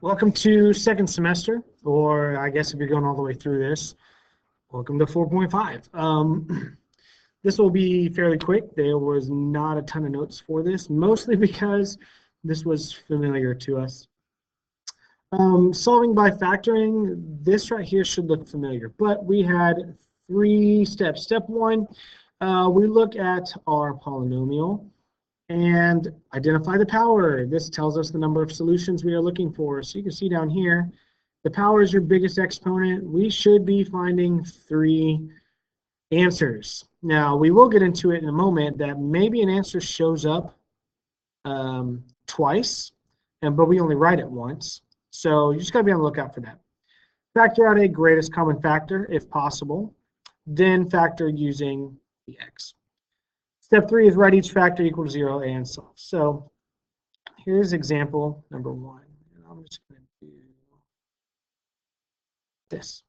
Welcome to second semester, or I guess if you're going all the way through this, welcome to 4.5. This will be fairly quick. There was not a ton of notes for this, mostly because this was familiar to us. Solving by factoring, this right here should look familiar, but we had 3 steps. Step 1, we look at our polynomial and identify the power. This tells us the number of solutions we are looking for. So you can see down here, the power is your biggest exponent. We should be finding 3 answers. Now, we will get into it in a moment that maybe an answer shows up twice, but we only write it once. So you just got to be on the lookout for that. Factor out a greatest common factor if possible, then factor using the x. Step 3 is write each factor equal to 0 and solve. So here's example number 1. I'm just going to do this.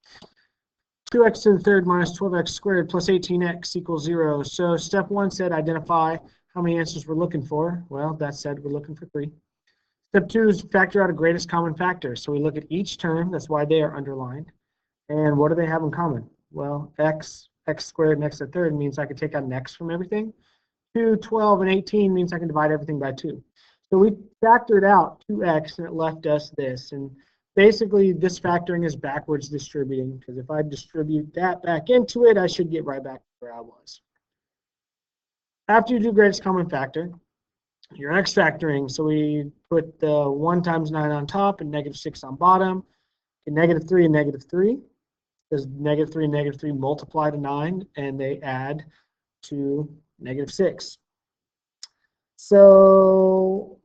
2x to the third minus 12x squared plus 18x equals 0. So step 1 said identify how many answers we're looking for. Well, that said we're looking for 3. Step 2 is factor out a greatest common factor. So we look at each term. That's why they are underlined. And what do they have in common? Well, x squared and x to the third means I could take out an x from everything. 2, 12, and 18 means I can divide everything by 2. So we factored out 2x and it left us this. And basically this factoring is backwards distributing, because if I distribute that back into it, I should get right back to where I was. After you do greatest common factor, your x factoring, so we put the 1 times 9 on top and -6 on bottom, and -3 and -3, because -3 and -3 multiply to 9 and they add to -6. So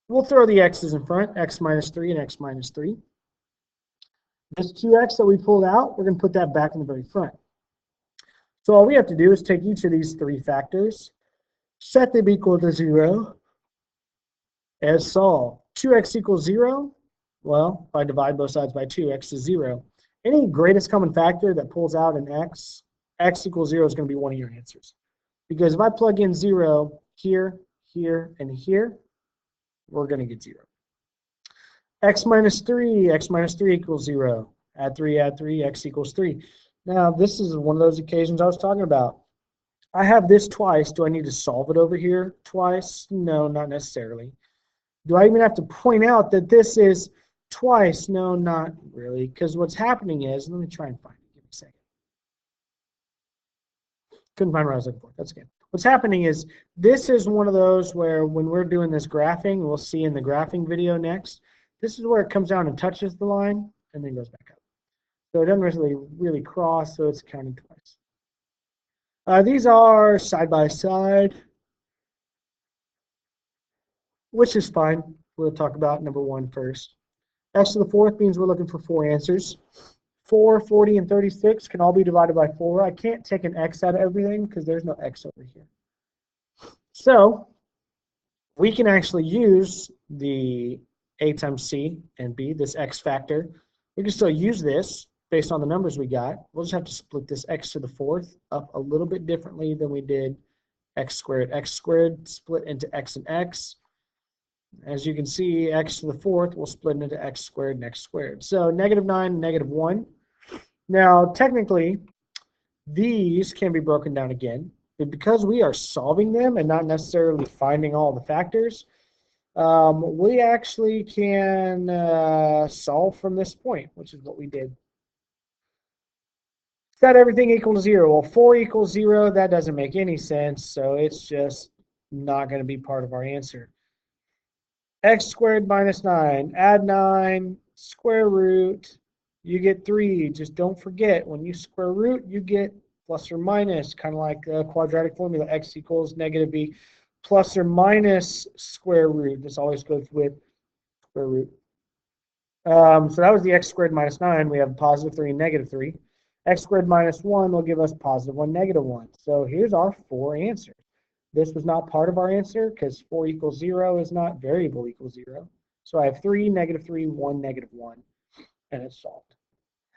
we'll throw the x's in front, x minus 3 and x minus 3. This 2x that we pulled out, we're going to put that back in the very front. So all we have to do is take each of these 3 factors, set them equal to 0, and solve. 2x equals 0. Well, if I divide both sides by 2, x is 0. Any greatest common factor that pulls out an x equals 0 is going to be one of your answers. Because if I plug in 0 here, here, and here, we're going to get 0. X minus 3 equals 0. Add 3, x equals 3. Now, this is one of those occasions I was talking about. I have this twice. Do I need to solve it over here twice? No, not necessarily. Do I even have to point out that this is twice? No, not really. Because what's happening is, let me try and find it. Give me a second. Couldn't find what I was looking for. That's okay. What's happening is this is one of those where when we're doing this graphing, we'll see in the graphing video next, this is where it comes down and touches the line and then goes back up. So it doesn't really cross, so it's counting twice. These are side by side, which is fine. We'll talk about number 1 first. X to the 4th means we're looking for 4 answers. 4, 40, and 36 can all be divided by 4. I can't take an x out of everything because there's no x over here. So we can actually use the a times c and b, this x factor. We can still use this based on the numbers we got. We'll just have to split this x to the 4th up a little bit differently than we did x squared. X squared split into x and x. As you can see, x to the 4th will split into x squared and x squared. So -9 and -1. Now, technically, these can be broken down again, but because we are solving them and not necessarily finding all the factors, we actually can solve from this point, which is what we did. Set everything equal to 0. Well, 4 equals 0, that doesn't make any sense, so it's just not going to be part of our answer. X squared minus 9, add 9, square root, you get 3. Just don't forget, when you square root, you get plus or minus, kind of like a quadratic formula, x equals -b plus or minus square root. This always goes with square root. So that was the x squared minus 9. We have +3 and -3. X squared minus 1 will give us +1, -1. So here's our 4 answers. This was not part of our answer because 4 equals 0 is not variable equals 0. So I have 3, -3, 1, -1, and it's solved.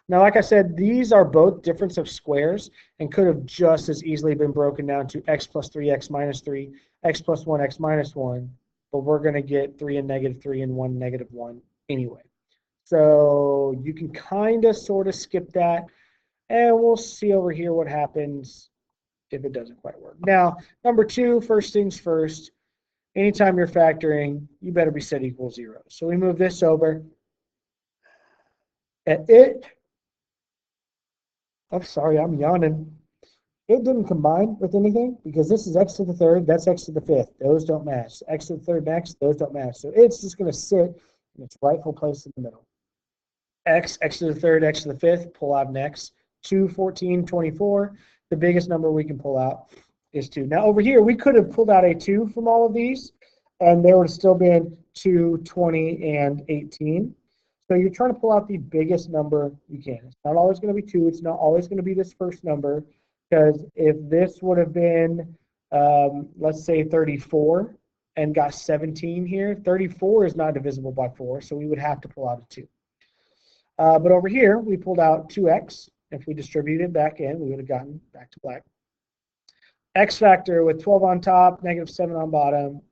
Now, like I said, these are both difference of squares and could have just as easily been broken down to x plus 3, x minus 3, x plus 1, x minus 1. But we're going to get 3 and -3 and 1, -1 anyway. So you can kind of sort of skip that, and we'll see over here what happens if it doesn't quite work. Now, number two, first things first, anytime you're factoring, you better be set equal 0. So we move this over. And I'm sorry, I'm yawning. It didn't combine with anything because this is x to the third, that's x to the fifth. Those don't match. X to the third next, those don't match. So it's just going to sit in its rightful place in the middle. X to the third, x to the fifth, pull out an x. 2, 14, 24. The biggest number we can pull out is 2. Now over here, we could have pulled out a 2 from all of these, and there would have still been 2, 20, and 18. So you're trying to pull out the biggest number you can. It's not always going to be 2. It's not always going to be this first number, because if this would have been, let's say 34, and got 17 here, 34 is not divisible by 4, so we would have to pull out a 2. But over here, we pulled out 2x. If we distributed it back in, we would have gotten back to black. X factor with 12 on top, negative 7 on bottom.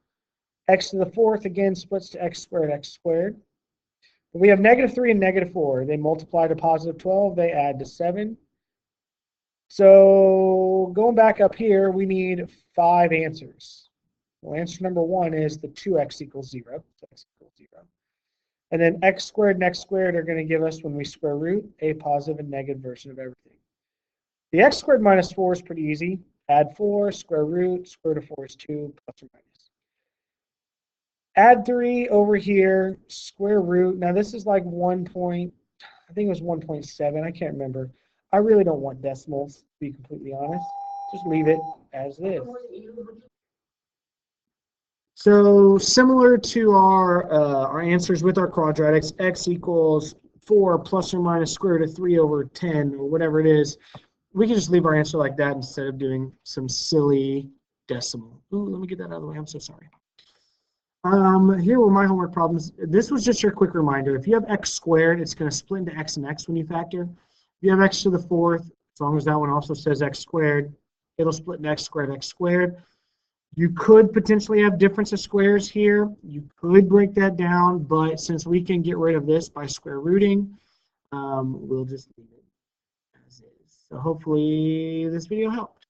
X to the fourth, again, splits to x squared. We have negative 3 and negative 4. They multiply to positive 12. They add to 7. So going back up here, we need 5 answers. Well, answer number 1 is the 2x equals 0. So x equals 0. And then x squared and x squared are going to give us, when we square root, a positive and negative version of everything. The x squared minus 4 is pretty easy. Add 4, square root of 4 is 2, plus or minus. Add 3 over here, square root. Now this is like 1 point, I think it was 1.7. I can't remember. I really don't want decimals, to be completely honest. Just leave it as is. So similar to our answers with our quadratics, x equals 4 plus or minus square root of 3 over 10, or whatever it is, we can just leave our answer like that instead of doing some silly decimal. Ooh, let me get that out of the way. I'm so sorry. Here were my homework problems. This was just your quick reminder. If you have x squared, it's going to split into x and x when you factor. If you have x to the fourth, as long as that one also says x squared, it'll split into x squared, x squared. You could potentially have difference of squares here. You could break that down, but since we can get rid of this by square rooting, we'll just leave it as is. So hopefully this video helped.